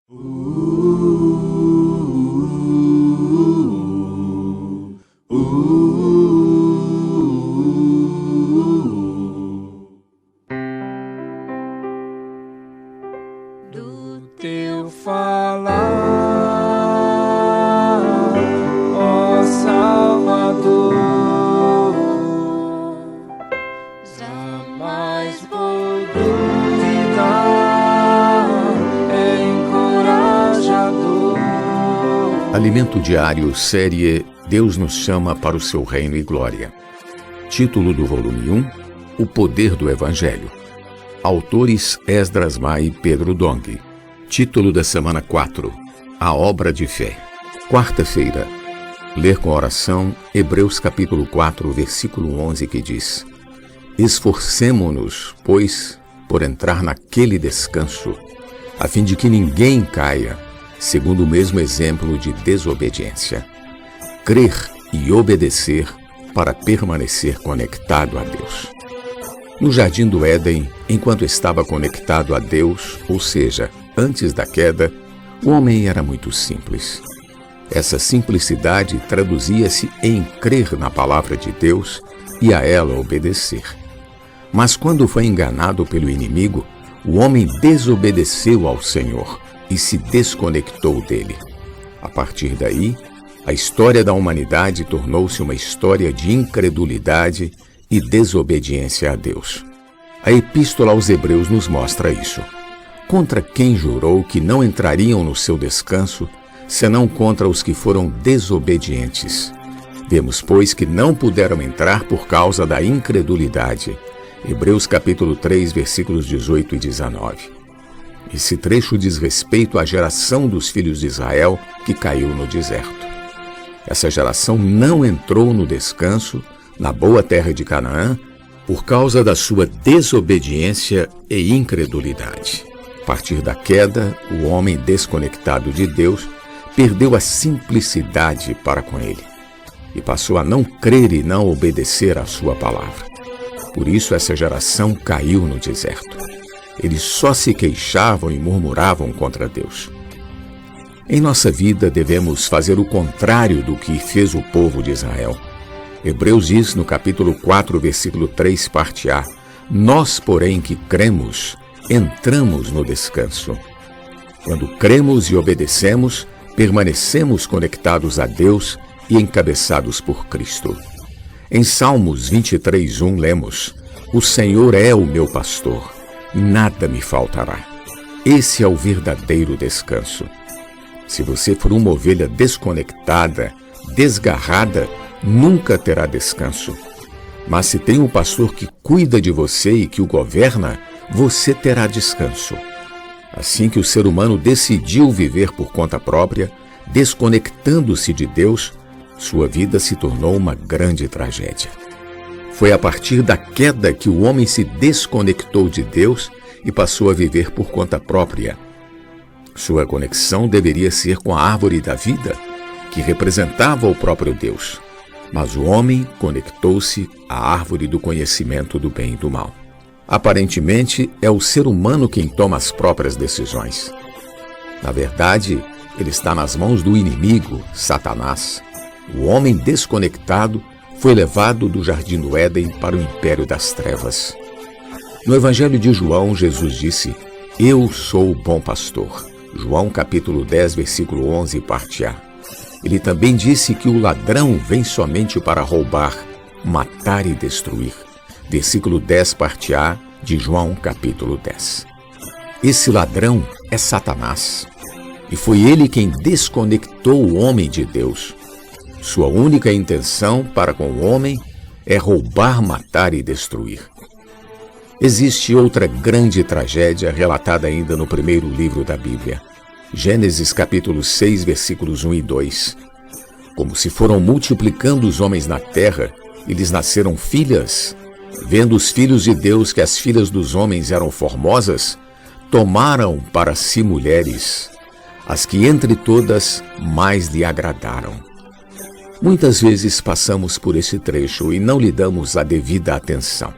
Do teu falar, ó Salvador, jamais vou duvidar, é encorajador. Alimento Diário, série Deus nos chama para o seu reino e glória. Título do volume 1, O poder do Evangelho. Autores Esdras Mai e Pedro Dong. Título da semana 4, A obra de fé. Quarta-feira, ler com oração Hebreus capítulo 4, versículo 11, que diz: Esforcemo-nos, pois, por entrar naquele descanso, a fim de que ninguém caia, segundo o mesmo exemplo de desobediência. Crer e obedecer para permanecer conectado a Deus. No Jardim do Éden, enquanto estava conectado a Deus, ou seja, antes da queda, o homem era muito simples. Essa simplicidade traduzia-se em crer na palavra de Deus e a ela obedecer. Mas quando foi enganado pelo inimigo, o homem desobedeceu ao Senhor e se desconectou dele. A partir daí, a história da humanidade tornou-se uma história de incredulidade e desobediência a Deus. A Epístola aos Hebreus nos mostra isso. Contra quem jurou que não entrariam no seu descanso, senão contra os que foram desobedientes. Vemos, pois, que não puderam entrar por causa da incredulidade. Hebreus capítulo 3, versículos 18 e 19. Esse trecho diz respeito à geração dos filhos de Israel que caiu no deserto. Essa geração não entrou no descanso, na boa terra de Canaã, por causa da sua desobediência e incredulidade. A partir da queda, o homem desconectado de Deus perdeu a simplicidade para com ele e passou a não crer e não obedecer à sua palavra. Por isso essa geração caiu no deserto. Eles só se queixavam e murmuravam contra Deus. Em nossa vida devemos fazer o contrário do que fez o povo de Israel. Hebreus diz no capítulo 4, versículo 3, parte A: Nós, porém, que cremos, entramos no descanso. Quando cremos e obedecemos, permanecemos conectados a Deus e encabeçados por Cristo. Em Salmos 23:1 lemos: O Senhor é o meu pastor, nada me faltará. Esse é o verdadeiro descanso. Se você for uma ovelha desconectada, desgarrada, nunca terá descanso. Mas se tem um pastor que cuida de você e que o governa, você terá descanso. Assim que o ser humano decidiu viver por conta própria, desconectando-se de Deus, sua vida se tornou uma grande tragédia. Foi a partir da queda que o homem se desconectou de Deus e passou a viver por conta própria. Sua conexão deveria ser com a árvore da vida, que representava o próprio Deus. Mas o homem conectou-se à árvore do conhecimento do bem e do mal. Aparentemente, é o ser humano quem toma as próprias decisões. Na verdade, ele está nas mãos do inimigo, Satanás. O homem desconectado foi levado do Jardim do Éden para o império das trevas. No Evangelho de João, Jesus disse: Eu sou o bom pastor. João capítulo 10, versículo 11, parte A. Ele também disse que o ladrão vem somente para roubar, matar e destruir. Versículo 10, parte A, de João, capítulo 10. Esse ladrão é Satanás. E foi ele quem desconectou o homem de Deus. Sua única intenção para com o homem é roubar, matar e destruir. Existe outra grande tragédia relatada ainda no primeiro livro da Bíblia. Gênesis capítulo 6, versículos 1 e 2. Como se foram multiplicando os homens na terra, e lhes nasceram filhas. Vendo os filhos de Deus que as filhas dos homens eram formosas, tomaram para si mulheres, as que entre todas mais lhe agradaram. Muitas vezes passamos por esse trecho e não lhe damos a devida atenção.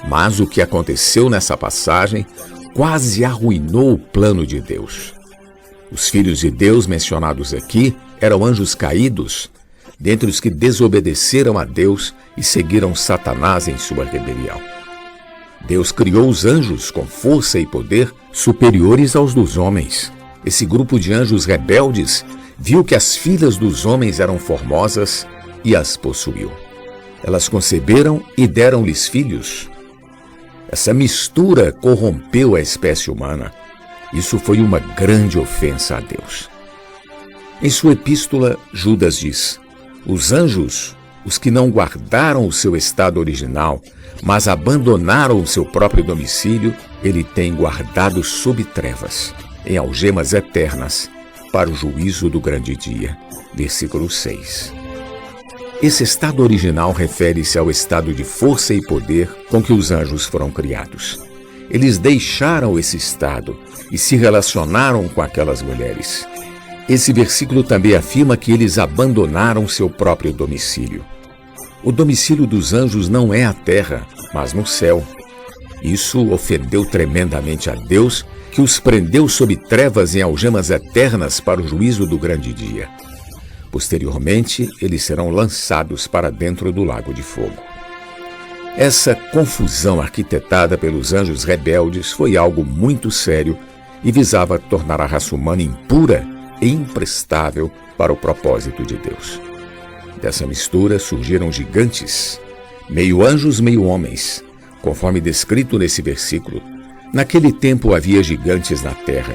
Mas o que aconteceu nessa passagem quase arruinou o plano de Deus. Os filhos de Deus mencionados aqui eram anjos caídos, dentre os que desobedeceram a Deus e seguiram Satanás em sua rebelião. Deus criou os anjos com força e poder superiores aos dos homens. Esse grupo de anjos rebeldes viu que as filhas dos homens eram formosas e as possuiu. Elas conceberam e deram-lhes filhos. Essa mistura corrompeu a espécie humana. Isso foi uma grande ofensa a Deus. Em sua epístola, Judas diz: os anjos, os que não guardaram o seu estado original, mas abandonaram o seu próprio domicílio, ele tem guardado sob trevas, em algemas eternas, para o juízo do grande dia. Versículo 6. Esse estado original refere-se ao estado de força e poder com que os anjos foram criados. Eles deixaram esse estado e se relacionaram com aquelas mulheres. Esse versículo também afirma que eles abandonaram seu próprio domicílio. O domicílio dos anjos não é a terra, mas no céu. Isso ofendeu tremendamente a Deus, que os prendeu sob trevas em algemas eternas para o juízo do grande dia. Posteriormente, eles serão lançados para dentro do lago de fogo. Essa confusão arquitetada pelos anjos rebeldes foi algo muito sério e visava tornar a raça humana impura e imprestável para o propósito de Deus. Dessa mistura surgiram gigantes, meio anjos, meio homens, conforme descrito nesse versículo. Naquele tempo havia gigantes na terra.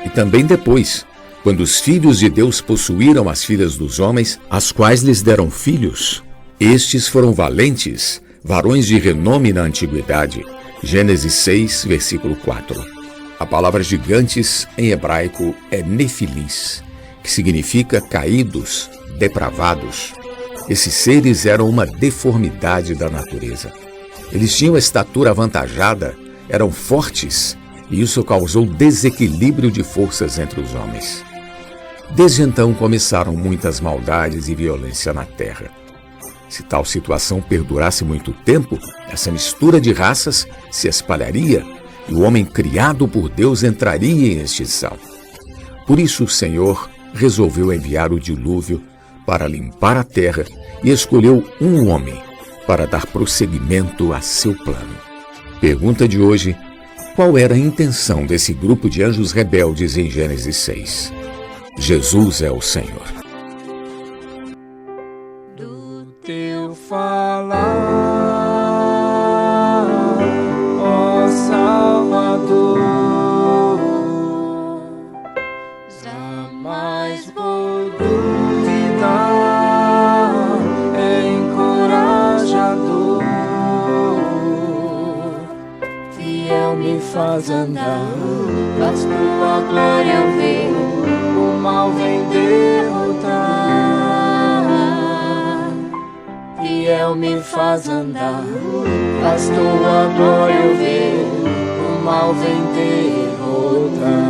E também depois, quando os filhos de Deus possuíram as filhas dos homens, as quais lhes deram filhos. Estes foram valentes, varões de renome na antiguidade. Gênesis 6, versículo 4. A palavra gigantes em hebraico é nefilis, que significa caídos, depravados. Esses seres eram uma deformidade da natureza. Eles tinham estatura avantajada, eram fortes, e isso causou desequilíbrio de forças entre os homens. Desde então começaram muitas maldades e violência na terra. Se tal situação perdurasse muito tempo, essa mistura de raças se espalharia e o homem criado por Deus entraria em extinção. Por isso o Senhor resolveu enviar o dilúvio para limpar a terra e escolheu um homem para dar prosseguimento a seu plano. Pergunta de hoje: qual era a intenção desse grupo de anjos rebeldes em Gênesis 6? Jesus é o Senhor. Do teu falar, ó Salvador, jamais vou duvidar, é encorajador, fiel me faz andar, faz tua glória eu ver, o mal vem derrotar. Fiel me faz andar, faz tua glória eu ver, o mal vem derrotar.